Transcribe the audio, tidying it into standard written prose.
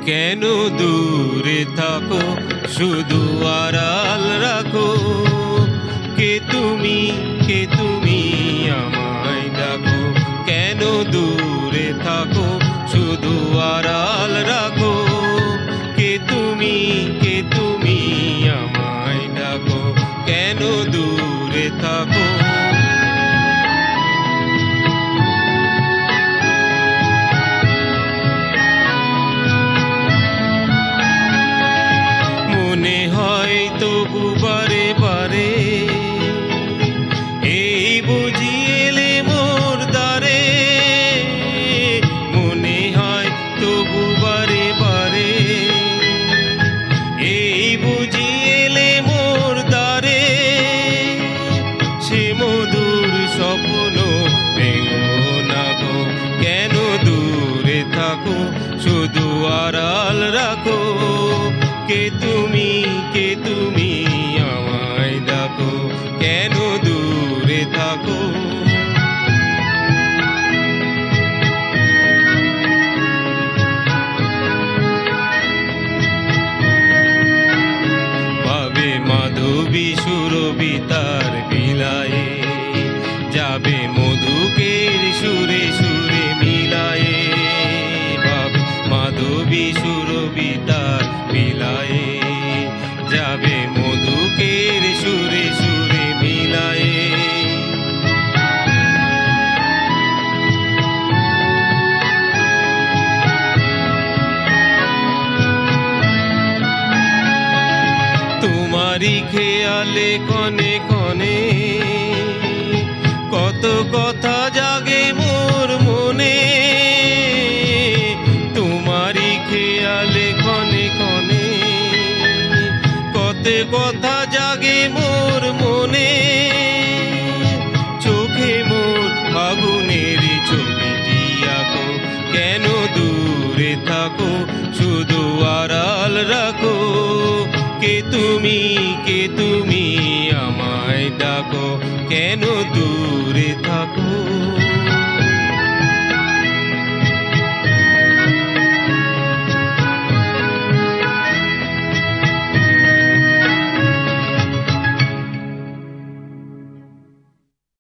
কেন দূরে থাকো শুধু আড়াল রাখো, কে তুমি আমায় ডাকো। কেন দূরে থাকো শুধু আড়াল রাখো, কে তুমি আমায় ডাকো। কেন দূরে থাকো। মনে হয় তবু বারে বারে এই বুঝি এলে মোর দ্বারে। মনে হয় তবু বারে বারে এই বুঝি এলে মোর দ্বারে। সে মধুর স্বপ্ন ভেঙো না গো, কেন দূরে থাকো শুধু আড়াল রাখো, কে তুমি আমায় ডাকো। কেন দূরে থাকো। ভাবে মাধবী সুরভি তার বিলায়ে, যাবে মধুকের সুরে সুরে মিলায়ে। ভাবে মাধবী সুরভি তার বিলায়ে, যাবে মধুকের সুরে সুরে মিলায়ে। তোমারই খেয়ালে কনে কনে কত কথা জাগে মোর মনে। তোমারই খেয়ালে কনে কনে কত কথা জাগে মোর মনে। চোখে মোর ফাগুনের ছবিটি আঁকো, কেন দূরে থাকো শুধু আড়াল রাখো, কে তুমি আমায় ডাকো। কেন দূরে থাকো।